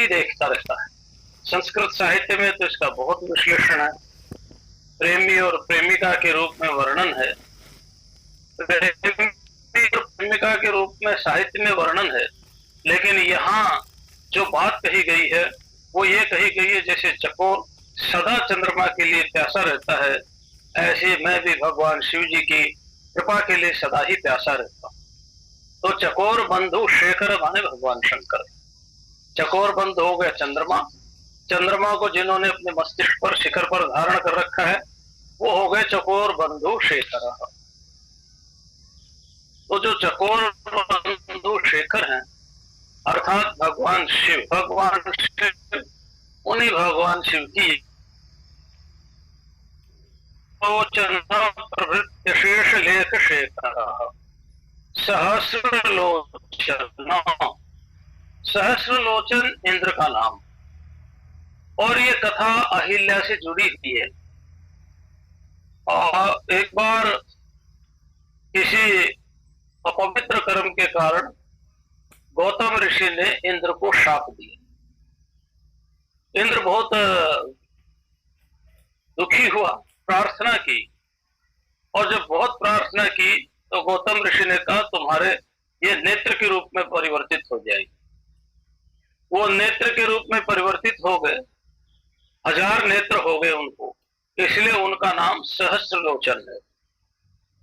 देखता रहता है। संस्कृत साहित्य में तो इसका बहुत विश्लेषण है। प्रेमी और प्रेमिका के रूप में वर्णन है, प्रेमी और प्रेमिका के रूप में साहित्य में वर्णन है, लेकिन यहाँ जो बात कही गई है वो ये कही गई है जैसे चकोर सदा चंद्रमा के लिए प्यासा रहता है, ऐसे मैं भी भगवान शिव जी की कृपा के लिए सदा ही प्यासा रहता हूँ। तो चकोर बंधु शेखर माने भगवान शंकर। चकोर बंधु हो गया चंद्रमा, चंद्रमा को जिन्होंने अपने मस्तिष्क पर शिखर पर धारण कर रखा है वो हो गए चकोर बंधु शेखर। तो जो चकोर बंधु शेखर हैं अर्थात भगवान शिव, उन्हीं भगवान शिव की शेष लेख शेखर सहस्रलोचन, सहस्रलोचन इंद्र का नाम। और ये कथा अहिल्या से जुड़ी हुई है। और एक बार किसी अपवित्र कर्म के कारण गौतम ऋषि ने इंद्र को शाप दिया। इंद्र बहुत दुखी हुआ, प्रार्थना की, और जब बहुत प्रार्थना की तो गौतम ऋषि ने कहा तुम्हारे ये नेत्र के रूप में परिवर्तित हो जाएगी। वो नेत्र के रूप में परिवर्तित हो गए, 1000 नेत्र हो गए उनको, इसलिए उनका नाम सहस्रलोचन है।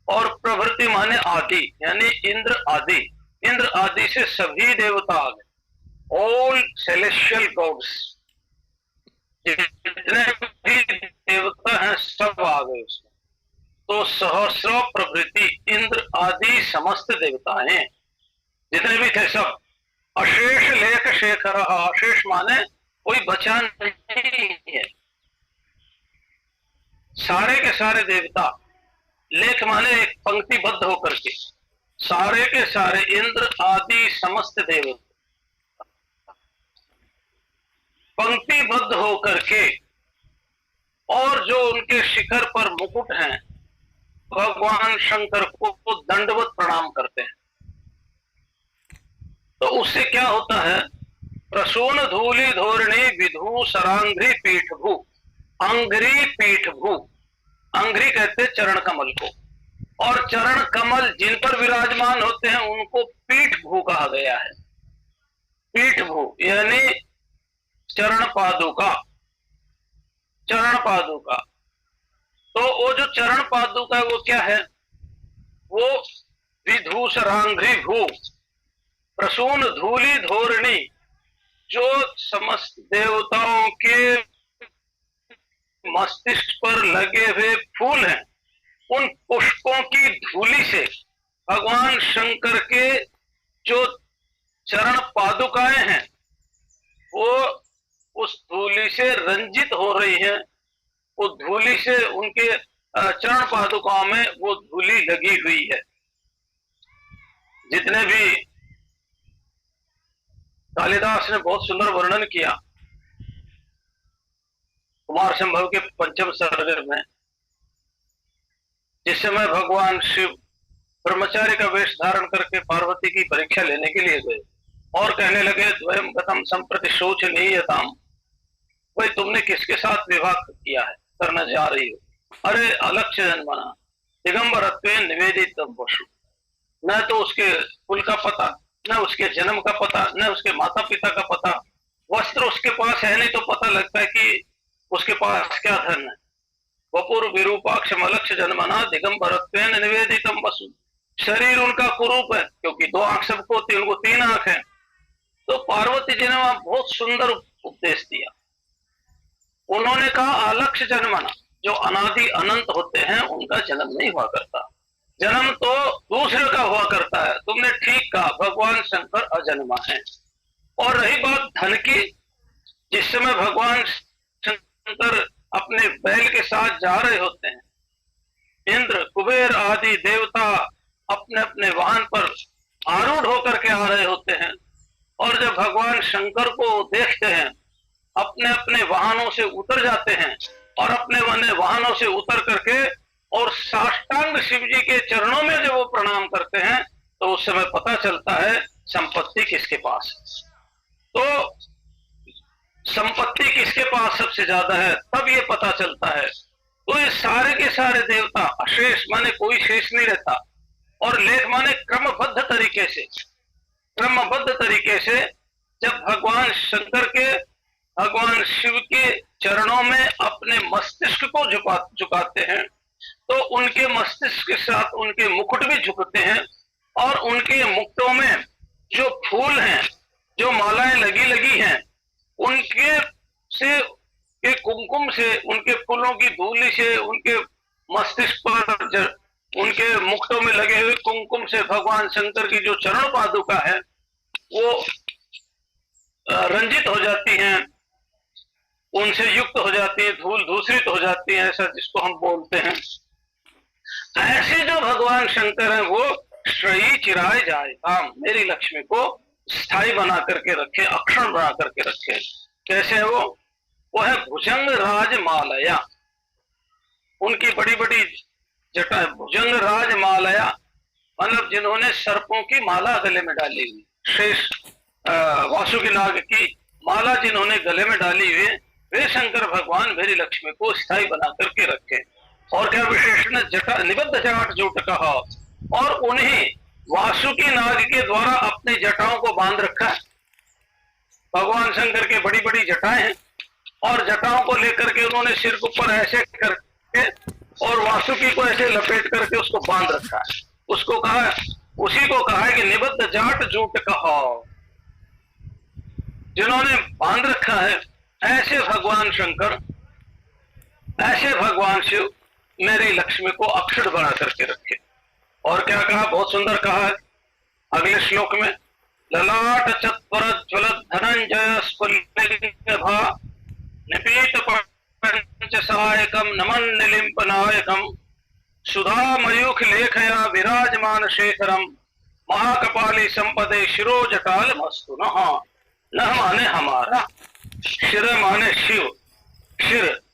और प्रभृति माने आदि, यानी इंद्र आदि, इंद्र आदि से सभी देवता आ गए, ऑल सेलेस्टियल गॉड्स, जितने भी देवता हैं सब आ गए उसमें। तो सहस्र प्रभृति इंद्र आदि समस्त देवताएं जितने भी थे सब, अशेष लेख शेखर, अशेष माने कोई बचा नहीं है, सारे के सारे देवता, लेख माने एक पंक्तिबद्ध होकर के, सारे के सारे इंद्र आदि समस्त देवता पंक्तिबद्ध होकर के, और जो उनके शिखर पर मुकुट हैं भगवान शंकर को दंडवत प्रणाम करते हैं। तो उससे क्या होता है, प्रसून धूलि धोरणी विधु सरांघ्री पीठ भू, अंघ्री पीठ भू, अंघ्री कहते चरण कमल को, और चरण कमल जिन पर विराजमान होते हैं उनको पीठ भू कहा गया है। पीठ भू यानी चरण पादुका, चरण पादुका। तो वो जो चरण पादुका वो क्या है, वो विधूसरांघ्री भू प्रसून धूलि धोरणी, जो समस्त देवताओं के मस्तिष्क पर लगे हुए फूल हैं, उन पुष्पों की धूलि से भगवान शंकर के जो चरण पादुकाएं हैं वो उस धूलि से रंजित हो रही हैं। वो धूलि से उनके चरण पादुकाओं में वो धूलि लगी हुई है। जितने भी कालिदास ने बहुत सुंदर वर्णन किया कुमार संभव के 5वें सर्ग में, जिस समय भगवान शिव ब्रह्मचारी का वेश धारण करके पार्वती की परीक्षा लेने के लिए गए और कहने लगे द्वयम गतम संप्रति शोच नीयताम, भाई तुमने किसके साथ विवाह किया है, करना जा रही हो? अरे अलक्ष्य जन्मना दिगंबरत्व निवेदित वसु, न तो उसके कुल का पता, न उसके जन्म का पता, न उसके माता पिता का पता, वस्त्र उसके पास है नहीं तो पता लगता है कि उसके पास क्या धन है। वपुर विरूपाक्षम अलक्ष्य जन्मना दिगंबरत्व निवेदितम वसु, शरीर उनका कुरूप है क्योंकि 2 आंख सबको होती है, उनको 3 आंख है। तो पार्वती जी ने वहां बहुत सुंदर उपदेश दिया। उन्होंने कहा अलक्ष्य जन्मना, जो अनादि अनंत होते हैं उनका जन्म नहीं हुआ करता, जन्म तो दूसरे का हुआ करता है। तुमने ठीक कहा, भगवान शंकर अजन्मा है। और रही बात धन की, जिस समय भगवान शंकर अपने बैल के साथ जा रहे होते हैं, इंद्र कुबेर आदि देवता अपने अपने वाहन पर आरूढ़ होकर के आ रहे होते हैं, और जब भगवान शंकर को देखते हैं अपने अपने वाहनों से उतर जाते हैं, और अपने वाहनों से उतर करके और साष्टांग शिव जी के चरणों में जब वो प्रणाम करते हैं तो उस समय पता चलता है संपत्ति किसके पास है। तो संपत्ति किसके पास सबसे ज्यादा है, तब ये पता चलता है। तो ये सारे के सारे देवता अशेष माने कोई शेष नहीं रहता, और लेख माने क्रमबद्ध तरीके से जब भगवान शंकर के भगवान शिव के चरणों में अपने मस्तिष्क को झुकाते हैं, तो उनके मस्तिष्क के साथ उनके मुकुट भी झुकते हैं, और उनके मुक्तों में जो फूल हैं, जो मालाएं लगी हैं, उनके से के कुमकुम से, उनके फूलों की धूली से, उनके मस्तिष्क पर उनके मुक्तों में लगे हुए कुमकुम से भगवान शंकर की जो चरण पादुका है वो रंजित हो जाती हैं, उनसे युक्त हो जाती है, धूल दूषित हो जाती है, ऐसा जिसको हम बोलते हैं। ऐसे जो भगवान शंकर हैं वो श्रेयी चिराय जाए काम, मेरी लक्ष्मी को स्थायी बना करके रखे, अक्षण बना करके रखे। कैसे है वो है भुजंग राज मालया, उनकी बड़ी बड़ी जटा, भुजंग राज मालया मतलब जिन्होंने सर्पों की माला गले में डाली हुई, शेष वासुकी नाग की माला जिन्होंने गले में डाली हुई, वे शंकर भगवान मेरी लक्ष्मी को स्थायी बना करके रखे। और क्या विशेषण, जटा निबद्ध जाट जूट कहा, और उन्हें वासुकी नाग के द्वारा अपनी जटाओं को बांध रखा है। भगवान शंकर के बड़ी बड़ी जटाएं हैं, और जटाओं को लेकर के उन्होंने सिर के ऊपर ऐसे करके और वासुकी को ऐसे लपेट करके उसको बांध रखा है। उसको कहा, उसी को कहा है कि निबद्ध जाट जूट कहा, जिन्होंने बांध रखा है। ऐसे भगवान शंकर, ऐसे भगवान शिव मेरी लक्ष्मी को अक्षर बना करके रखे। और क्या कहा, बहुत सुंदर कहा है अगले श्लोक में, ललाट चत्वर ज्वलत धनंजय स्फुल्लिंगभा निपीत पंच सहायकम नमन निलिंपनायकम सुधा मयूख लेखया विराजमान शेखरम महाकपाली संपदे शिरो जटाल मस्तु नह माने हमारा, शिर माने शिव,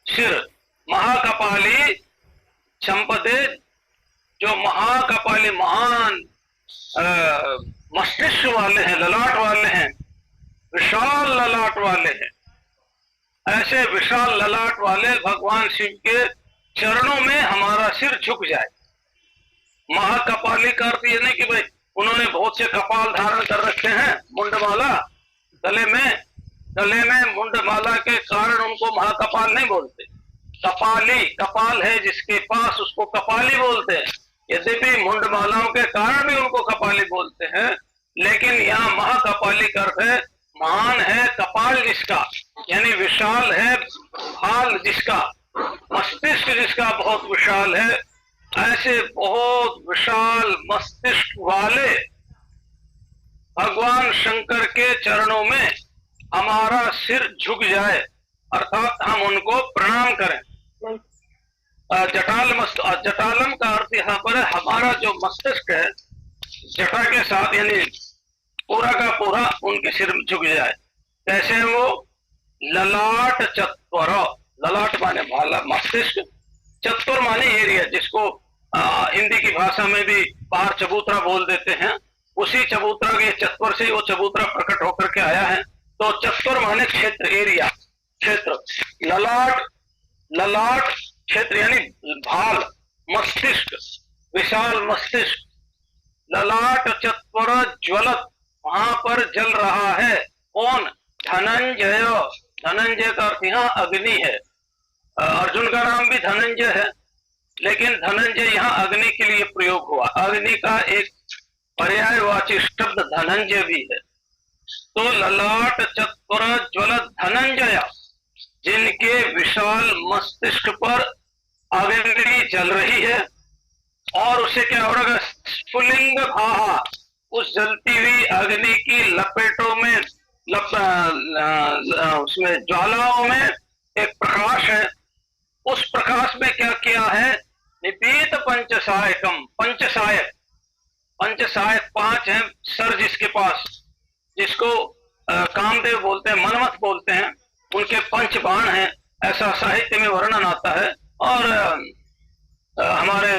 शिर महाकपाली संपदे, जो महाकपाली महान मस्तिष्क वाले हैं, ललाट वाले हैं, विशाल ललाट वाले हैं, ऐसे विशाल ललाट वाले भगवान शिव के चरणों में हमारा सिर झुक जाए। महाकपाली का अर्थ ये नहीं कि भाई उन्होंने बहुत से कपाल धारण कर रखे हैं, मुंडमाला गले में मुंडमाला के कारण उनको महाकपाल नहीं बोलते। कपाली, कपाल है जिसके पास, उसको कपाली बोलते हैं। यद्यपि मुंडमालाओं के कारण भी उनको कपाली बोलते हैं, लेकिन यहाँ महाकपाली का अर्थ है महान है कपाल जिसका, यानी विशाल है भाल जिसका, मस्तिष्क जिसका बहुत विशाल है। ऐसे बहुत विशाल मस्तिष्क वाले भगवान शंकर के चरणों में हमारा सिर झुक जाए, अर्थात हम उनको प्रणाम करें। जटालम का अर्थ यहाँ पर है हमारा जो मस्तिष्क है, जटा के साथ यानी पूरा का पूरा उनके सिर में झुक जाए। कैसे वो ललाट चत्वर, ललाट माने भाला, मस्तिष्क, चत्वर माने एरिया, जिसको हिंदी की भाषा में भी बाहर चबूतरा बोल देते हैं। उसी चबूतरा के चत्वर से वो चबूतरा प्रकट होकर के आया है। तो चत्वर माने क्षेत्र, एरिया, क्षेत्र। ललाट क्षेत्र यानी भाल, मस्तिष्क, विशाल मस्तिष्क। ललाट चत्वर ज्वलत, वहां पर जल रहा है कौन, धनंजय। धनंजय का अर्थ यहाँ अग्नि है। अर्जुन का नाम भी धनंजय है, लेकिन धनंजय यहाँ अग्नि के लिए प्रयोग हुआ। अग्नि का एक पर्यायवाची शब्द धनंजय भी है। तो ललाट चत्वर ज्वलत धनंजय, जिनके विशाल मस्तिष्क पर अग्नि जल रही है, और उसे क्या हो रहा है, स्फुलिंग भाहा, उस जलती हुई अग्नि की लपेटों में, उसमें ज्वालाओं में एक प्रकाश है। उस प्रकाश में क्या किया है, निपीत पंचसायकम, पंचसायक, पंचसायक पांच हैं सर जिसके पास, जिसको कामदेव बोलते हैं, मनमथ बोलते हैं, उनके पंच बाण हैं, ऐसा साहित्य में वर्णन आता है। और हमारे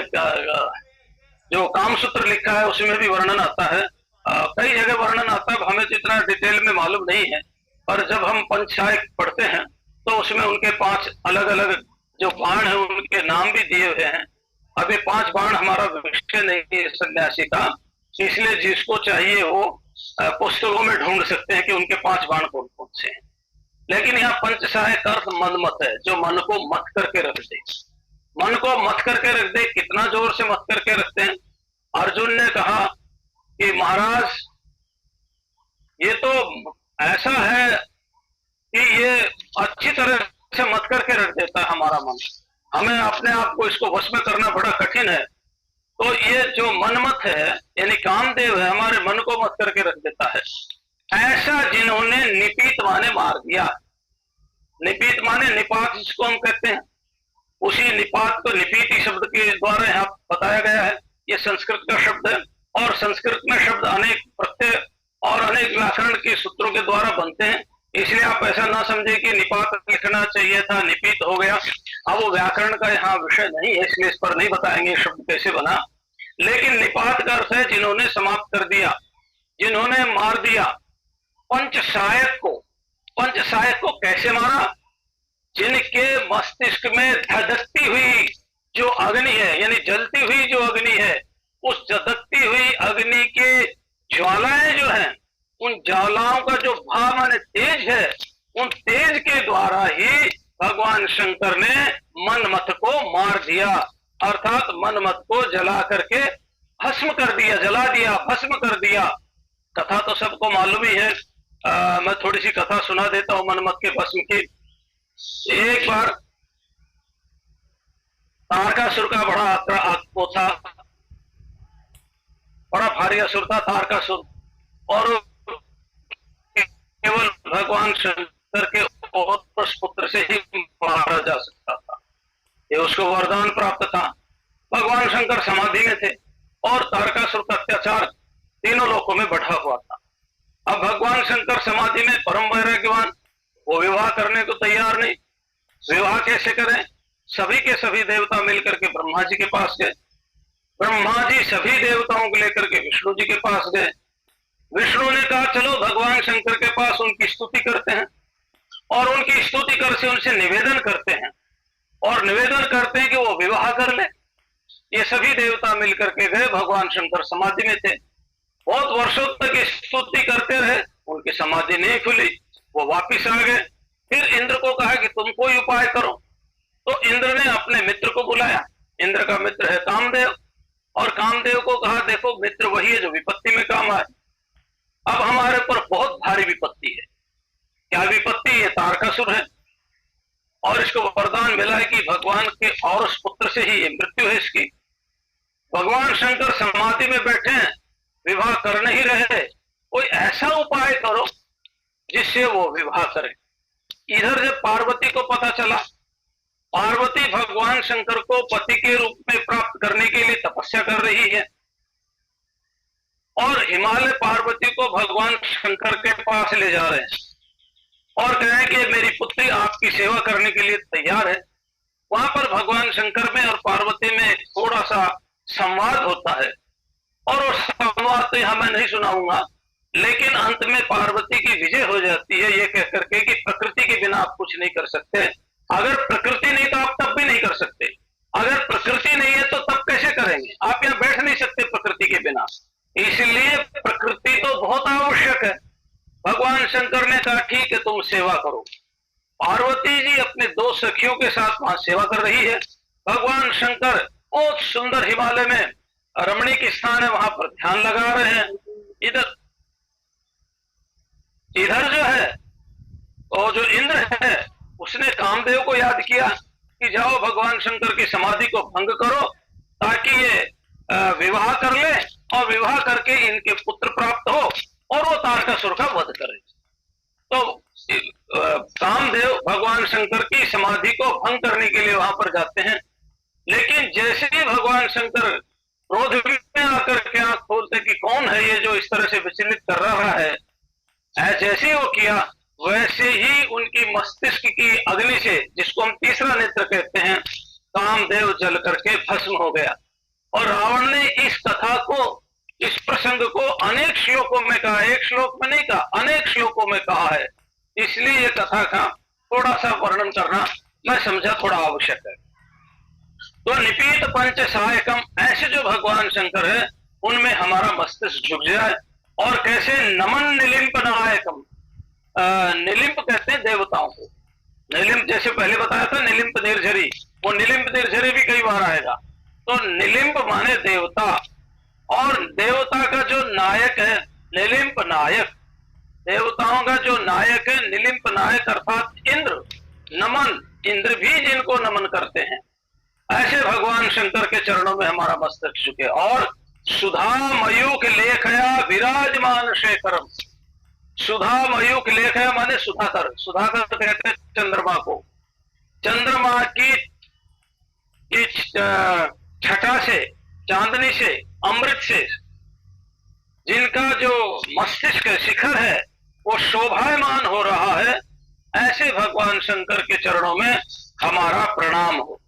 जो कामसूत्र लिखा है उसमें भी वर्णन आता है, कई जगह वर्णन आता है, हमें जितना डिटेल में मालूम नहीं है। पर जब हम पंचायत पढ़ते हैं तो उसमें उनके 5 अलग अलग जो बाण है उनके नाम भी दिए हुए हैं। अब ये 5 बाण हमारा विषय नहीं है सन्यासी का, इसलिए जिसको चाहिए वो पुस्तकों में ढूंढ सकते हैं कि उनके 5 बाण कौन कौन से हैं। लेकिन यहाँ पंच सहायक अर्थ मनमत है, जो मन को मत करके रख दे। मन को मत करके रख दे, कितना जोर से मत करके रखते हैं। अर्जुन ने कहा कि महाराज ये तो ऐसा है कि ये अच्छी तरह से मत करके रख देता है हमारा मन, हमें अपने आप को इसको वश में करना बड़ा कठिन है। तो ये जो मनमत है यानी कामदेव है, हमारे मन को मत करके रख देता है। ऐसा जिन्होंने निपीत माने मार दिया, निपीत माने निपात जिसको हम कहते हैं, उसी निपात को निपीति शब्द के द्वारा यहाँ बताया गया है। ये संस्कृत का शब्द है और संस्कृत में शब्द अनेक प्रत्यय और अनेक व्याकरण के सूत्रों के द्वारा बनते हैं, इसलिए आप ऐसा ना समझे कि निपात लिखना चाहिए था निपीत हो गया। अब वो व्याकरण का यहाँ विषय नहीं है, इसलिए इस पर नहीं बताएंगे शब्द कैसे बना। लेकिन निपात का अर्थ है जिन्होंने समाप्त कर दिया, जिन्होंने मार दिया। पंच सहायक को कैसे मारा? जिनके मस्तिष्क में धधकती हुई जो अग्नि है यानी जलती हुई जो अग्नि है, उस धधकती हुई अग्नि के ज्वालाएं जो हैं, उन ज्वालाओं का जो भाव माने तेज है, उन तेज के द्वारा ही भगवान शंकर ने मनमथ को मार दिया, अर्थात मनमथ को जला करके भस्म कर दिया, जला दिया, भस्म कर दिया। कथा तो सबको मालूम ही है, मैं थोड़ी सी कथा सुना देता हूं मनमथ के भस्म की। एक बार तारकासुर का बड़ा वो था, बड़ा भारी असुर था तारकासुर, और केवल भगवान शंकर के औरस पुत्र से ही मारा जा सकता था, ये उसको वरदान प्राप्त था। भगवान शंकर समाधि में थे और तारकासुर का अत्याचार तीनों लोकों में बढ़ा हुआ था। अब भगवान शंकर समाधि में परम वैराग्यवान, वो विवाह करने को तैयार नहीं। विवाह कैसे करें? सभी के सभी देवता मिलकर के ब्रह्मा जी के पास गए, ब्रह्मा जी सभी देवताओं को लेकर के विष्णु जी के पास गए। विष्णु ने कहा चलो भगवान शंकर के पास उनकी स्तुति करते हैं, और उनकी स्तुति कर से उनसे निवेदन करते हैं, और निवेदन करते हैं कि वो विवाह कर ले। ये सभी देवता मिलकर के गए, भगवान शंकर समाधि में थे, बहुत वर्षों तक स्तुति करते रहे, उनकी समाधि नहीं खुली, वो वापिस आ गए। फिर इंद्र को कहा कि तुम कोई उपाय करो, तो इंद्र ने अपने मित्र को बुलाया। इंद्र का मित्र है कामदेव, और कामदेव को कहा देखो मित्र वही है जो विपत्ति में काम आए, अब हमारे ऊपर बहुत भारी विपत्ति है। क्या विपत्ति? ये तारकासुर है, और इसको वरदान मिला है कि भगवान के और उस पुत्र से ही मृत्यु है इसकी। भगवान शंकर समाधि में बैठे हैं, विवाह कर नहीं रहे, कोई ऐसा उपाय करो जिससे वो विवाह करे। इधर जब पार्वती को पता चला, पार्वती भगवान शंकर को पति के रूप में प्राप्त करने के लिए तपस्या कर रही है, और हिमालय पार्वती को भगवान शंकर के पास ले जा रहे हैं और कह रहे हैं कि मेरी पुत्री आपकी सेवा करने के लिए तैयार है। वहां पर भगवान शंकर में और पार्वती में थोड़ा सा संवाद होता है, और उस संवाद तो यहां मैं नहीं सुनाऊंगा, लेकिन अंत में पार्वती की विजय हो जाती है ये कह करके कि प्रकृति के बिना आप कुछ नहीं कर सकते। अगर प्रकृति नहीं तो आप तब भी नहीं कर सकते, अगर प्रकृति नहीं है तो तब कैसे करेंगे? आप यहाँ बैठ नहीं सकते प्रकृति के बिना, इसलिए प्रकृति तो बहुत आवश्यक है। भगवान शंकर ने कहा ठीक है तुम सेवा करो। पार्वती जी अपने 2 सखियों के साथ वहां सेवा कर रही है। भगवान शंकर बहुत सुंदर हिमालय में रमणीक स्थान है, वहां पर ध्यान लगा रहे हैं। इधर जो है वो जो इंद्र है उसने कामदेव को याद किया कि जाओ भगवान शंकर की समाधि को भंग करो ताकि ये विवाह कर ले, और विवाह करके इनके पुत्र प्राप्त हो और वो तारकासुर का वध करे। तो कामदेव भगवान शंकर की समाधि को भंग करने के लिए वहां पर जाते हैं, लेकिन जैसे ही भगवान शंकर क्रोध में आकर के आंख खोलते कि कौन है ये जो इस तरह से विचलित कर रहा है, जैसे ही वो किया वैसे ही उनकी मस्तिष्क की अग्नि से, जिसको हम तीसरा नेत्र कहते हैं, कामदेव जल करके भस्म हो गया। और रावण ने इस कथा को, इस प्रसंग को अनेक श्लोकों में कहा, एक श्लोक में नहीं कहा, अनेक श्लोकों में कहा है इसलिए ये कथा का थोड़ा सा वर्णन करना मैं समझा थोड़ा आवश्यक है। तो निपीत पंच सहायकम, ऐसे जो भगवान शंकर है उनमें हमारा मस्तिष्क झुक जाए। और कैसे, नमन निलिम्प नायकम, निलिम्प कहते हैं देवताओं को। निलिम्प जैसे पहले बताया था, निलिम्प निर्झरी, वो निलिम्प निर्झरी भी कई बार आएगा। तो निलिम्प माने देवता, और देवता का जो नायक है निलिम्प नायक, देवताओं का जो नायक है निलिम्प नायक अर्थात इंद्र। नमन, इंद्र भी जिनको नमन करते हैं, ऐसे भगवान शंकर के चरणों में हमारा मस्तक झुके। और सुधा मयूख लेखया विराजमान शेखरम, सुधा मयूख लेखया माने सुधाकर, सुधाकर कहते हैं चंद्रमा को। चंद्रमा की छटा से, चांदनी से, अमृत से जिनका जो मस्तिष्क शिखर है वो शोभायमान हो रहा है, ऐसे भगवान शंकर के चरणों में हमारा प्रणाम हो।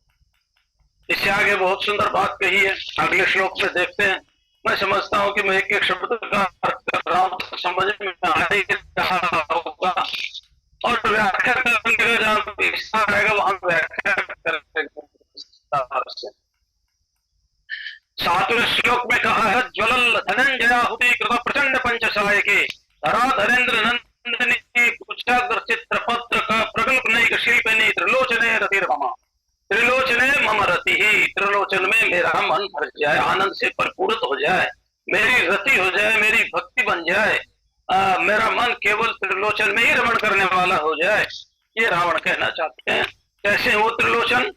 इससे आगे बहुत सुंदर बात कही है, अगले श्लोक में देखते हैं। मैं समझता हूं कि मैं एक एक शब्द का अर्थ कर रहा हूं तो समझ में आ ही रहा होगा, और व्याख्या करने का जहां विस्तार आएगा वहां व्याख्या करेंगे। सातवें श्लोक में कहा है, ज्वलल धनंजयाहुति कृत प्रचंड पंचसाय के धरा धरेन्द्र नंदनी कुचाग्र चित्र पत्र का प्रगल्भ नैक शिल्पिनी त्रिलोचने रतिर्ममा, त्रिलोचने मम रति ही, त्रिलोचन में मेरा मन भर जाए, आनंद से परिपूरित हो जाए, मेरी रति हो जाए, मेरी भक्ति बन जाए, मेरा मन केवल त्रिलोचन में ही रमण करने वाला हो जाए, ये रावण कहना चाहते हैं। कैसे वो त्रिलोचन?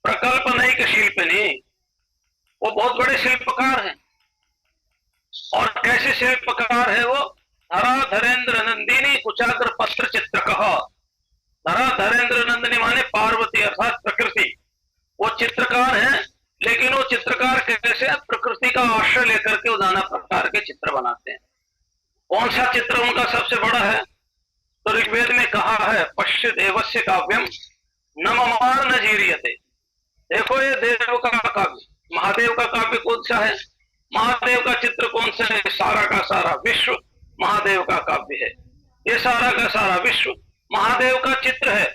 प्रकल्प नैक शिल्पिनी, वो बहुत बड़े शिल्पकार हैं। और कैसे शिल्पकार है वो? धरा धरेन्द्र नंदिनी कुचाग्र पत्र चित्र कहा, धरा धरेन्द्र नंदिनी माने पार्वती अर्थात प्रकृति, वो चित्रकार हैं। लेकिन वो चित्रकार कैसे? प्रकृति का आश्रय लेकर के वो नाना प्रकार के चित्र बनाते हैं। कौन सा चित्र उनका सबसे बड़ा है? तो ऋग्वेद में कहा है, पश्य देवस्य काव्यम न ममार न जीरियते। देखो ये देव का काव्य, महादेव का काव्य कौन सा है? महादेव का चित्र कौन सा है? सारा का सारा विश्व महादेव का काव्य है। ये सारा का सारा विश्व महादेव का चित्र है।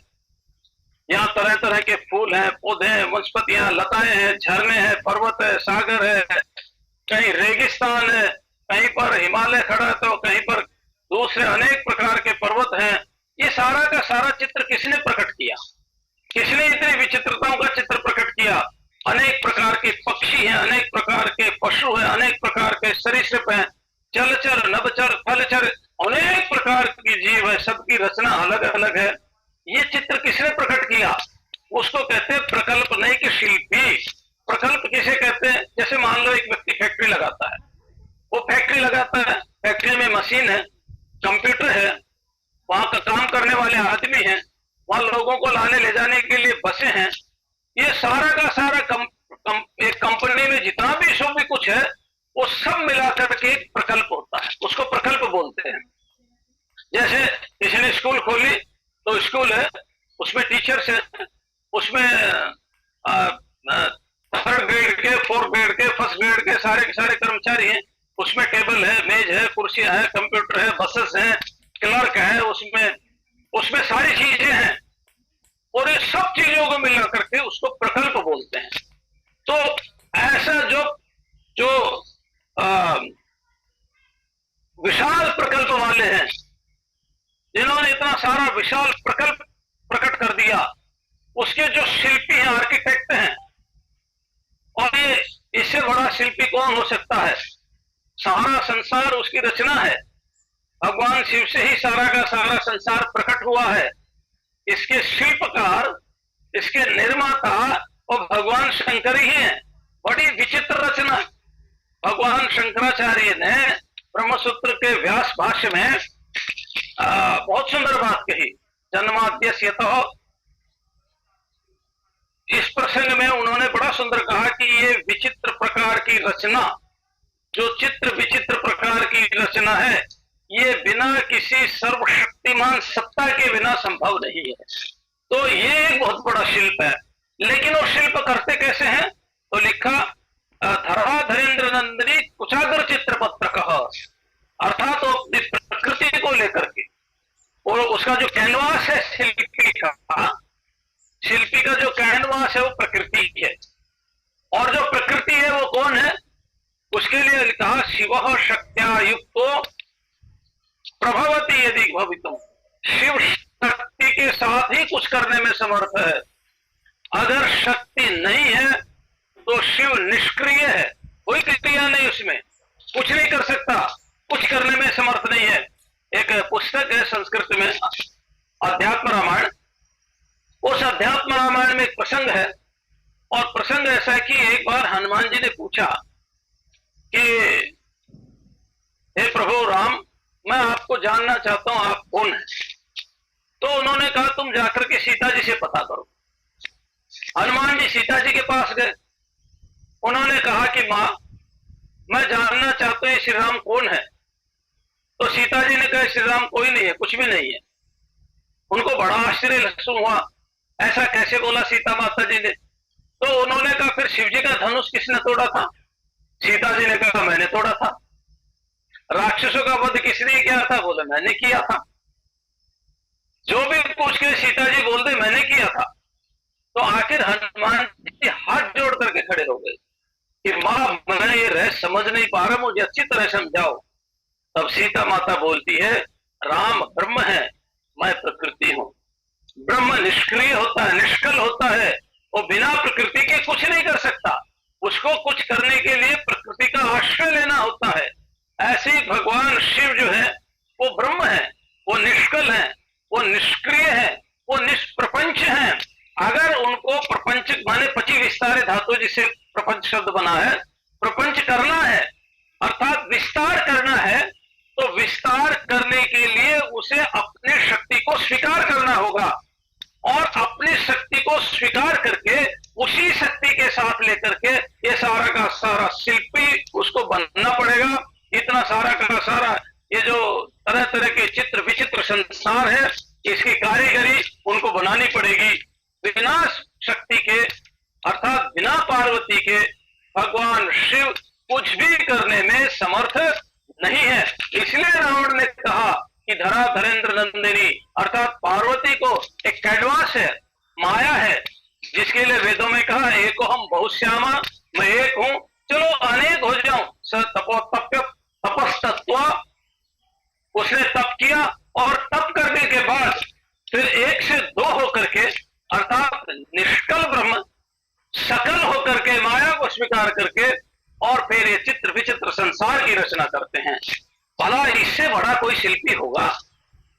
यहाँ तरह तरह के फूल हैं, पौधे हैं, वनस्पतियां, लताएं हैं, झरने हैं, पर्वत है, सागर है, कहीं रेगिस्तान है, कहीं पर हिमालय खड़ा है तो कहीं पर दूसरे अनेक प्रकार के पर्वत हैं। ये सारा का सारा चित्र किसने प्रकट किया? किसने इतनी विचित्रताओं का चित्र प्रकट किया? अनेक प्रकार के पक्षी हैं, अनेक प्रकार के पशु हैं, अनेक प्रकार के सरीसृप हैं, जलचर, नभचर, फलचर, अनेक प्रकार की जीव है, सबकी रचना अलग अलग है। ये चित्र किसने प्रकट किया? उसको कहते हैं प्रकल्प नैक शिल्पी। प्रकल्प किसे कहते हैं? जैसे मान लो एक व्यक्ति फैक्ट्री लगाता है, वो फैक्ट्री लगाता है, फैक्ट्री में मशीन है, कंप्यूटर है, वहां का काम करने वाले आदमी हैं, वहां लोगों को लाने ले जाने के लिए बसें हैं। ये सारा का सारा एक कंपनी में जितना भी सब भी कुछ है वो सब मिलाकर के एक प्रकल्प होता है, उसको प्रकल्प बोलते हैं। जैसे किसी ने स्कूल खोली तो स्कूल है, उसमें टीचर्स है, उसमें थर्ड ग्रेड के, फोर्थ ग्रेड के, फर्स्ट ग्रेड के सारे कर्मचारी हैं, उसमें टेबल है, मेज है, कुर्सियां है, कंप्यूटर है, बसेस हैं, क्लर्क है, उसमें सारी चीजें हैं, और ये सब चीजों को मिला करके उसको प्रकल्प बोलते हैं। तो ऐसा जो विशाल प्रकल्प वाले हैं, जिन्होंने इतना सारा विशाल प्रकल्प प्रकट कर दिया, उसके जो शिल्पी हैं, आर्किटेक्ट हैं, और ये इससे बड़ा शिल्पी कौन हो सकता है? सारा संसार उसकी रचना है, भगवान शिव से ही सारा का सारा संसार प्रकट हुआ है। इसके शिल्पकार, इसके निर्माता और भगवान शंकर ही हैं। बड़ी विचित्र रचना भगवान शंकराचार्य ने ब्रह्मसूत्र के व्यास भाष्य में बहुत सुंदर बात कही। जन्माद्यस्यतः, इस प्रसंग में उन्होंने बड़ा सुंदर कहा कि ये विचित्र प्रकार की रचना, जो चित्र विचित्र प्रकार की रचना है, ये बिना किसी सर्वशक्तिमान सत्ता के बिना संभव नहीं है। तो ये एक बहुत बड़ा शिल्प है। लेकिन वो शिल्प करते कैसे हैं? तो लिखा, धरा धरेन्द्र नंदिनी कुचाग्र चित्र पत्र कहा, अर्थात वो प्रकृति को लेकर के, और उसका प्रकृति है। और जो प्रकृति है वो कौन है? उसके लिए कहा शिव शक्त्या युक्तो प्रभवती यदि भवितुम। शिव शक्ति के साथ ही कुछ करने में समर्थ है। अगर शक्ति नहीं है तो शिव निष्क्रिय है, कोई क्रिया नहीं, उसमें कुछ नहीं कर सकता, कुछ करने में समर्थ नहीं है। एक पुस्तक है संस्कृत में, अध्यात्म रामायण। उस अध्यात्म रामायण में एक प्रसंग है, और प्रसंग ऐसा है कि एक बार हनुमान जी ने पूछा कि हे प्रभु राम, मैं आपको जानना चाहता हूं, आप कौन हैं? तो उन्होंने कहा तुम जाकर के सीता जी से पता करो। हनुमान जी सीता जी के पास गए। उन्होंने कहा कि मां, मैं जानना चाहता हूं श्री राम कौन है। तो सीता जी ने कहा श्री राम कोई नहीं है, कुछ भी नहीं है। उनको बड़ा आश्चर्य महसूस हुआ, ऐसा कैसे बोला सीता माता जी ने। तो उन्होंने कहा फिर शिव जी का धनुष किसने तोड़ा था? सीता जी ने कहा मैंने तोड़ा था। राक्षसों का वध किसने किया था? बोले मैंने किया था। जो भी पूछ के सीता जी बोल दे मैंने किया था। तो आखिर हनुमान जी हाथ जोड़ करके खड़े हो गए कि मां, मैं ये रहस्य समझ नहीं पा रहा, मुझे अच्छी तरह समझाओ। तब सीता माता बोलती है राम ब्रह्म है, मैं प्रकृति हूं। ब्रह्म निष्क्रिय होता है, निष्कल होता है, वो बिना प्रकृति के कुछ नहीं कर सकता। उसको कुछ करने के लिए प्रकृति का आश्रय लेना होता है। ऐसे ही भगवान शिव जो है वो ब्रह्म है, वो निष्कल है, वो निष्क्रिय है, वो निष्प्रपंच है। अगर उनको प्रपंच माने पची विस्तारे धातु जिसे प्रपंच शब्द बना है, प्रपंच करना है अर्थात विस्तार करना है, तो विस्तार करने के लिए उसे अपनी शक्ति को स्वीकार करना होगा। और अपनी शक्ति को स्वीकार करके उसी शक्ति के साथ लेकर के ये सारा का सारा शिल्पी उसको बनना पड़ेगा। इतना सारा का सारा ये जो तरह तरह के चित्र विचित्र संसार है, इसकी कारीगरी उनको बनानी पड़ेगी। बिना शक्ति के अर्थात बिना पार्वती के भगवान शिव कुछ भी करने में समर्थ नहीं है। इसलिए रावण ने कहा कि धरा धरेंद्र नंदिनी अर्थात पार्वती को एक कैडवास है, माया है, जिसके लिए वेदों में कहा एको हम बहुश्यामा, मैं एक हूं, चलो अनेक हो जाऊं। स तपोतप्य तपस्तत्वा, उसने तप किया और तप करने के बाद फिर एक से दो होकर के अर्थात निष्कल ब्रह्म सकल होकर के माया को स्वीकार करके और फिर ये चित्र विचित्र संसार की रचना करते हैं। भला इससे बड़ा कोई शिल्पी होगा?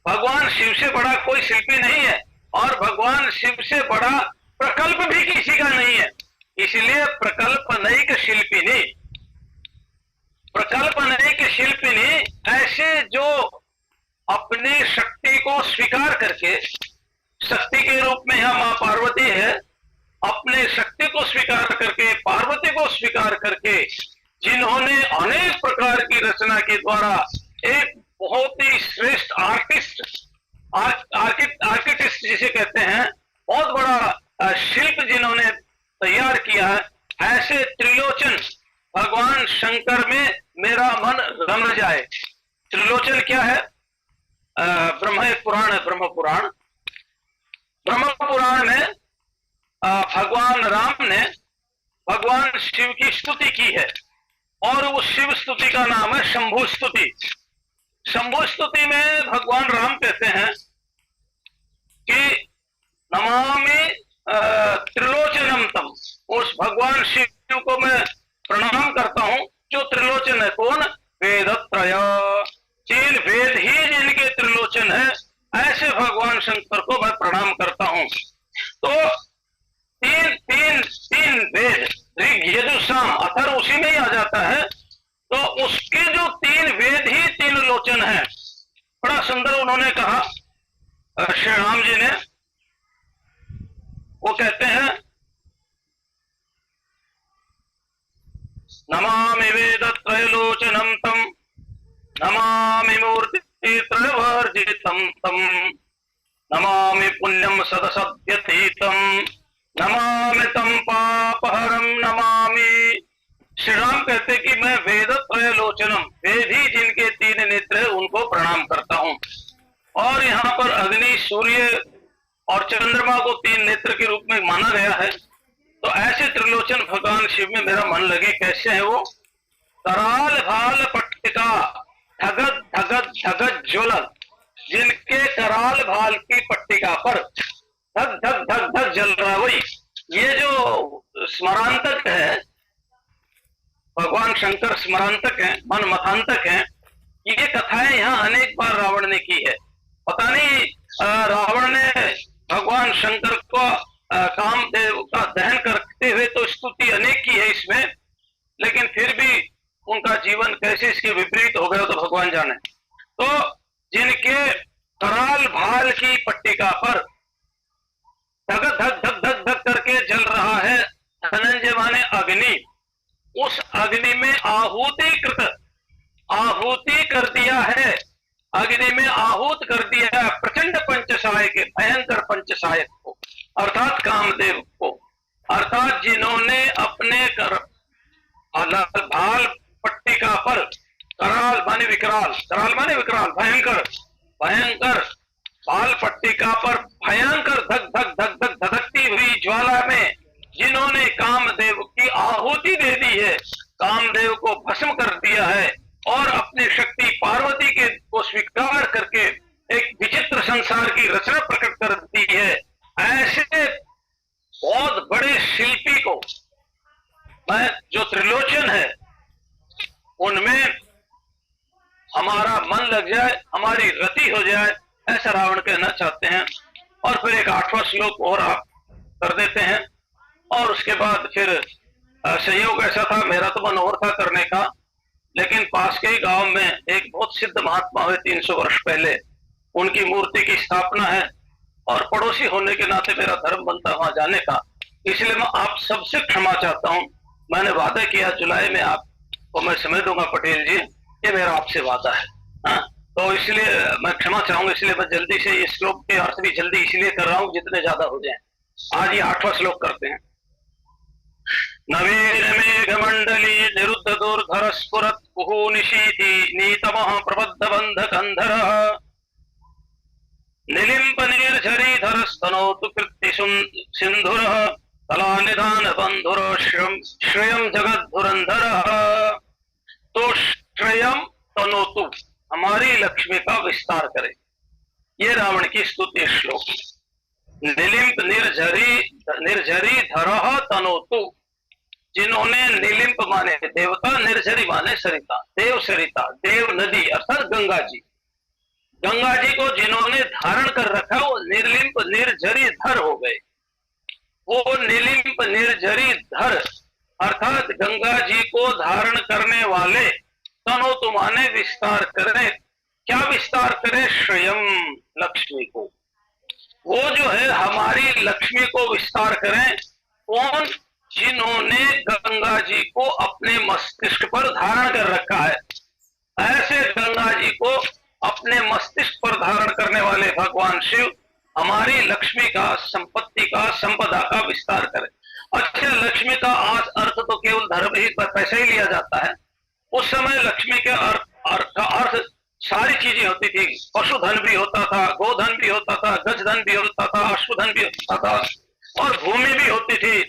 भगवान शिव से बड़ा कोई शिल्पी नहीं है, और भगवान शिव से बड़ा प्रकल्प भी किसी का नहीं है। इसलिए प्रकल्पनैक शिल्पिनी, प्रकल्पनैक शिल्पिनी ऐसे जो अपनी शक्ति को स्वीकार करके, शक्ति के रूप में यहां मां पार्वती है, अपने शक्ति को स्वीकार करके पार्वती को स्वीकार करके जिन्होंने अनेक प्रकार की रचना के द्वारा एक बहुत ही श्रेष्ठ आर्टिस्ट आर्किटेक्ट जिसे कहते हैं, बहुत बड़ा शिल्प जिन्होंने तैयार किया है, ऐसे त्रिलोचन भगवान शंकर में मेरा मन रम जाए। त्रिलोचन क्या है? ब्रह्म एक पुराण है, ब्रह्म पुराण। ब्रह्म पुराण में भगवान राम ने भगवान शिव की स्तुति की है, और उस शिव स्तुति का नाम है शंभु स्तुति। शंभु स्तुति में भगवान राम कहते हैं कि नमामि त्रिलोचनम तम, उस भगवान शिव को मैं प्रणाम करता हूं जो त्रिलोचन है। कौन? वेदत्रय, तीन वेद ही जिनके त्रिलोचन है, ऐसे भगवान शंकर को मैं प्रणाम करता हूं। तो तीन तीन तीन वेद, ऋग यजुः साम अथर्व उसी में ही आ जाता है। तो उसके जो तीन वेद ही तीन लोचन है। बड़ा सुंदर उन्होंने कहा श्री राम जी ने, वो कहते हैं नमामि वेद त्रयलोचनम तम, नमामि मूर्ति त्रयवर्जितम तम, नमामि पुण्यम सदसद्यतीतम, नमामि तम पापहरम नमामि। श्री राम कहते कि मैं वेद त्रयलोचनम, वेद ही जिनके तीन नेत्र है उनको प्रणाम करता हूं। और यहाँ पर अग्नि, सूर्य और चंद्रमा को तीन नेत्र के रूप में माना गया है। तो ऐसे त्रिलोचन भगवान शिव में मेरा मन लगे। कैसे है वो? कराल भाल पट्टिका धगत धगत धगत ज्वलन, जिनके कराल भाल की पट्टिका पर धक धक धक धक जल रहा। वही ये जो स्मरांतक है, भगवान शंकर स्मरांतक है, मन मथांतक है। ये कथाएं यहाँ अनेक बार रावण ने की है। पता नहीं रावण ने भगवान शंकर को कामदेव का दहन करते हुए तो स्तुति अनेक की है इसमें, लेकिन फिर भी उनका जीवन कैसे इसके विपरीत हो गया तो भगवान जाने। तो जिनके कराल भाल की पट्टिका पर धक धक धक धक धक करके जल रहा है धनंजय माने अग्नि, उस अग्नि में आहुति कर दिया है, अग्नि में आहूत कर दिया है प्रचंड पंचसायक, भयंकर पंचसायक को, अर्थात कामदेव को, अर्थात जिन्होंने अपने भाल पट्टिका पर कराल माने विकराल, कराल माने विकराल, भयंकर भयंकर भाल पट्टिका पर भयंकर धक धक धक धक धधकती हुई ज्वाला में जिन्होंने कामदेव की आहुति दे दी है, कामदेव को भस्म कर दिया है और अपनी शक्ति पार्वती के को स्वीकार करके एक विचित्र संसार की रचना प्रकट कर दी है, ऐसे बहुत बड़े शिल्पी को मैं जो त्रिलोचन है उनमें हमारा मन लग जाए, हमारी रति हो जाए, ऐसा रावण कहना चाहते हैं। और फिर एक 8वां श्लोक और आप कर देते हैं और उसके बाद फिर संयोग ऐसा था, मेरा तो मन और था करने का, लेकिन पास के ही गांव में एक बहुत सिद्ध महात्मा हुए 300 वर्ष पहले, उनकी मूर्ति की स्थापना है और पड़ोसी होने के नाते मेरा धर्म बनता वहां जाने का, इसलिए मैं आप सबसे क्षमा चाहता हूं। मैंने वादा किया जुलाई में आपको मैं समय दूंगा पटेल जी, ये मेरा आपसे वादा है। हाँ, तो इसलिए मैं क्षमा चाहूंगा, इसलिए मैं जल्दी से इस श्लोक के अर्थ भी जल्दी इसलिए कर रहा हूं जितने ज्यादा हो जाए। आज ये 8वां श्लोक करते हैं। नवीन मेघ मंडली निरुद्ध दुर्धर स्फुरत् कुहू निशीथि नीतमः प्रबद्ध बंध कंधर निलिम्प निर्झरीधर स्तनोतु कृति सिंधुर कला निधान बंधुर श्रेयम जगद्धुरंधर। तो श्रेयम तनोतु, हमारी लक्ष्मी का विस्तार करे, ये रावण की स्तुति श्लोक। निलिम्प निर्झरी धरह तनोतु, जिन्होंने निलिम्प माने देवता, निर्झरी माने सरिता, देव सरिता, देव नदी अर्थात गंगा जी, गंगा जी को जिन्होंने धारण कर रखा वो निर्लिम्प निर्झरी धर हो गए। वो निलिम्प निर्झरी धर अर्थात गंगा जी को धारण करने वाले, तनोतु माने विस्तार करे। क्या विस्तार करे? स्वयं लक्ष्मी को, वो जो है हमारी लक्ष्मी को विस्तार करें। कौन? जिन्होंने गंगा जी को अपने मस्तिष्क पर धारण कर रखा है, ऐसे गंगा जी को अपने मस्तिष्क पर धारण करने वाले भगवान शिव हमारी लक्ष्मी का, संपत्ति का, संपदा का विस्तार करें। अच्छा, लक्ष्मी का आज अर्थ तो केवल धर्म ही पैसा ही लिया जाता है। उस समय लक्ष्मी के अर्थ सारी चीजें होती थी, पशुधन भी होता था, गोधन भी होता था, गजधन भी होता था, अश्वधन भी होता था और भूमि भी होती थी,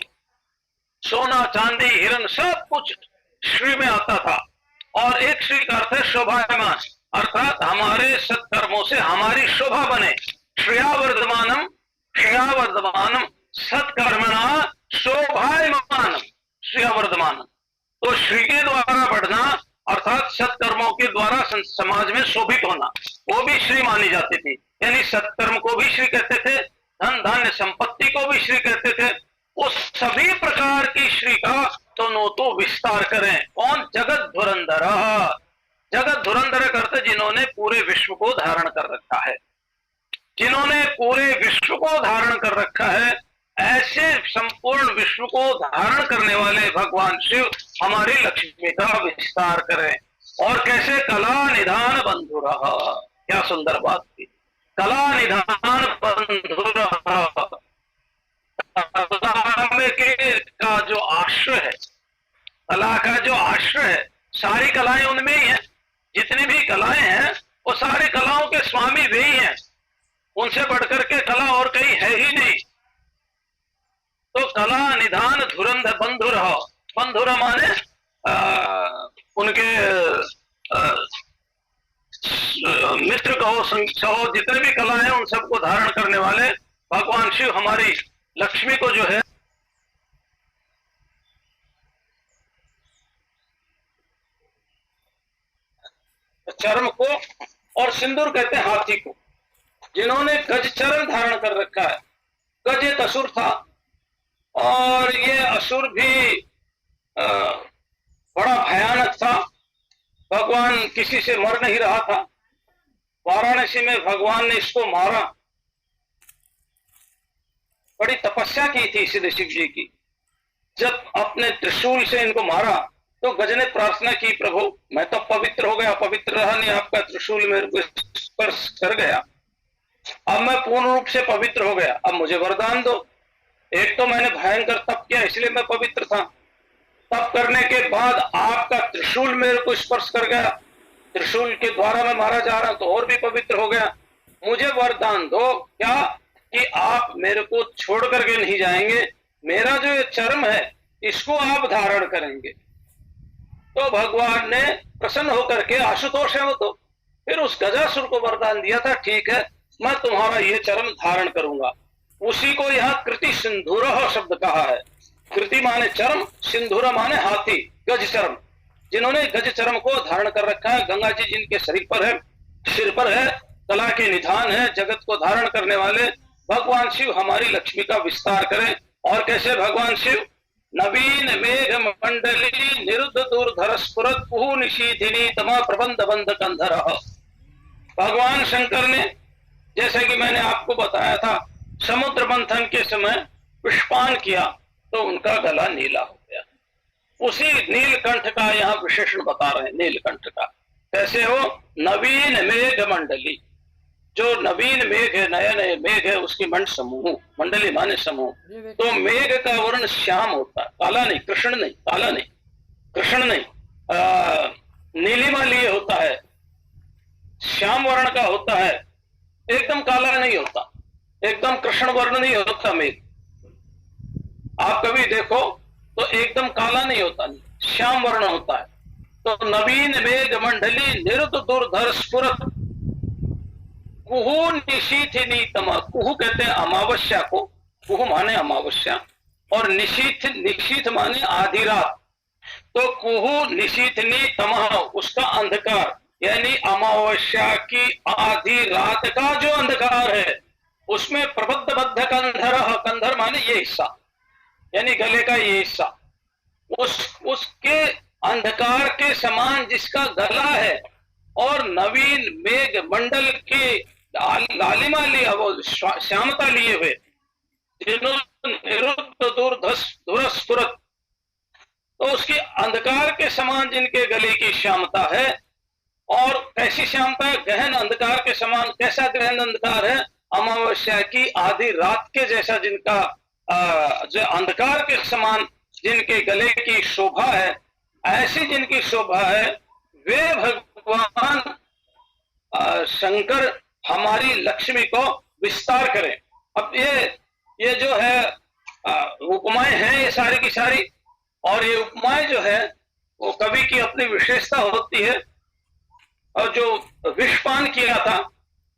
सोना चांदी हिरण सब कुछ श्री में आता था। और एक श्री का अर्थ है शोभायमान, अर्थात हमारे सत्कर्मों से हमारी शोभा बने। श्रेयावर्धमानम श्रेयावर्धमानम सत्कर्मणा शोभायमानम श्रेयावर्धमानम। तो श्री के द्वारा बढ़ना अर्थात सत्कर्मों के द्वारा समाज में शोभित होना, वो भी श्री मानी जाती थी। यानी सत्कर्म को भी श्री कहते थे, धन धान्य संपत्ति को भी श्री कहते थे। उस सभी प्रकार की श्री का तो नो तो विस्तार करें। कौन? जगत धुरंधर। जगत धुरंधर करते जिन्होंने पूरे विश्व को धारण कर रखा है, जिन्होंने पूरे विश्व को धारण कर रखा है, ऐसे संपूर्ण विश्व को धारण करने वाले भगवान शिव हमारी लक्ष्मी का विस्तार करें। और कैसे? कला निधान बंधुर। क्या सुंदर बात थी, कला निधान बंधुर। का जो आश्रय है, कला का जो आश्रय है, सारी कलाएं उनमें ही हैं। जितनी भी कलाएं हैं वो सारी कलाओं के स्वामी वे ही हैं, उनसे बढ़कर के कला और कहीं है ही नहीं। तो कला निधान धुरंध बंधुर हो, बंधुर माने उनके मित्र कहो, कहो, जितने भी कला है उन सबको धारण करने वाले भगवान शिव हमारी लक्ष्मी को जो है चर्म को, और सिंदूर कहते हैं हाथी को, जिन्होंने गज चरण धारण कर रखा है। गज एक असुर था और ये असुर भी बड़ा भयानक था। भगवान किसी से मर नहीं रहा था। वाराणसी में भगवान ने इसको मारा। बड़ी तपस्या की थी सिद्ध शिव जी की। जब अपने त्रिशूल से इनको मारा तो गज ने प्रार्थना की, प्रभु मैं तो पवित्र हो गया, पवित्र रहा नहीं, आपका त्रिशूल मेरे को स्पर्श कर गया, अब मैं पूर्ण रूप से पवित्र हो गया, अब मुझे वरदान दो। एक तो मैंने भयंकर तप किया इसलिए मैं पवित्र था, तप करने के बाद आपका त्रिशूल मेरे को स्पर्श कर गया, त्रिशूल के द्वारा मैं मारा जा रहा तो और भी पवित्र हो गया, मुझे वरदान दो क्या कि आप मेरे को छोड़ करके नहीं जाएंगे, मेरा जो ये चर्म है इसको आप धारण करेंगे। तो भगवान ने प्रसन्न होकर के, आशुतोष है वो तो, फिर उस गजासुर को वरदान दिया था, ठीक है मैं तुम्हारा ये चर्म धारण करूंगा। उसी को यहाँ कृति सिंधुर शब्द कहा है। कृति माने चर्म, सिंधुर माने हाथी, गज चर्म। जिन्होंने गज चर्म को धारण कर रखा है, गंगा जी जिनके शरीर पर है, सिर पर है, कला के निधान है, जगत को धारण करने वाले भगवान शिव हमारी लक्ष्मी का विस्तार करें। और कैसे भगवान शिव? नवीन मेघ मंडली निरुद्ध दूरधर स्फुरत कुहू निशीथिनी तमा प्रबंध बंध कंधर। भगवान शंकर ने, जैसे कि मैंने आपको बताया था, समुद्र मंथन के समय विषपान किया तो उनका गला नीला हो गया। उसी नीलकंठ का यहाँ विशेषण बता रहे हैं। नीलकंठ का कैसे हो? नवीन मेघ मंडली, जो नवीन मेघ है, नए नए मेघ है, उसकी मंड समूह, मंडली माने समूह। तो मेघ का वर्ण श्याम होता है, काला नहीं, कृष्ण नहीं, काला नहीं, कृष्ण नहीं, नीलिमा लिए होता है, श्याम वर्ण का होता है, एकदम काला नहीं होता, एकदम कृष्ण वर्ण नहीं होता मेघ। आप कभी देखो तो एकदम काला नहीं होता, श्याम वर्ण होता है। तो नवीन मेघ मंडली निरुद्ध दुर्धर स्फुरत कुहू निशीथिनी तमा। कुहू कहते हैं अमावस्या को, कुहू माने अमावस्या, और निशीथ, निशीथ माने आधी रात। तो कुहू निशीथनी तमा, उसका अंधकार, यानी अमावस्या की आधी रात का जो अंधकार है उसमें प्रबद्ध बद्ध कंधर, कंधर माने ये हिस्सा, यानी गले का ये हिस्सा, उसके अंधकार के समान जिसका गला है, और नवीन मेघ मंडल की लालिमा लिया, वो श्यामता लिए हुए, निरुद्ध दूरस्फुरत, तो उसकी अंधकार के समान जिनके गले की श्यामता है। और कैसी श्यामता है? गहन अंधकार के समान। कैसा गहन अंधकार है? अमावस्या की आधी रात के जैसा जिनका जो अंधकार के समान जिनके गले की शोभा है, ऐसी जिनकी शोभा है, वे भगवान शंकर हमारी लक्ष्मी को विस्तार करें। अब ये जो है उपमाएं हैं ये सारी की सारी, और ये उपमाएं जो है वो कवि की अपनी विशेषता होती है। और जो विषपान किया था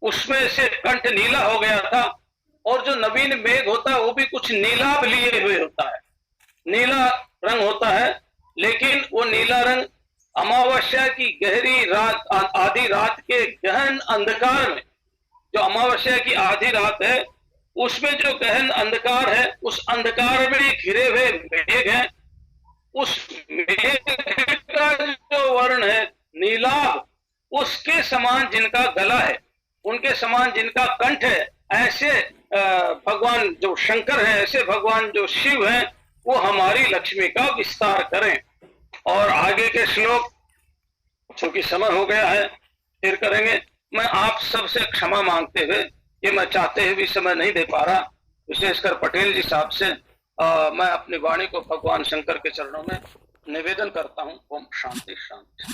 उसमें से कंठ नीला हो गया था, और जो नवीन मेघ होता है वो भी कुछ नीलाभ लिए हुए होता है, नीला रंग होता है, लेकिन वो नीला रंग अमावस्या की गहरी रात, आधी रात के गहन अंधकार में, जो अमावस्या की आधी रात है उसमें जो गहन अंधकार है, उस अंधकार में घिरे हुए मेघ हैं, उस मेघ का जो वर्ण है नीलाभ, उसके समान जिनका गला है, उनके समान जिनका कंठ है, ऐसे भगवान जो शंकर है, ऐसे भगवान जो शिव हैं, वो हमारी लक्ष्मी का विस्तार करें। और आगे के श्लोक चूंकि समय हो गया है फिर करेंगे। मैं आप सबसे क्षमा मांगते हुए, ये मैं चाहते हुए भी समय नहीं दे पा रहा, विशेषकर पटेल जी साहब से, मैं अपनी वाणी को भगवान शंकर के चरणों में निवेदन करता हूँ। ओम शांति शांति।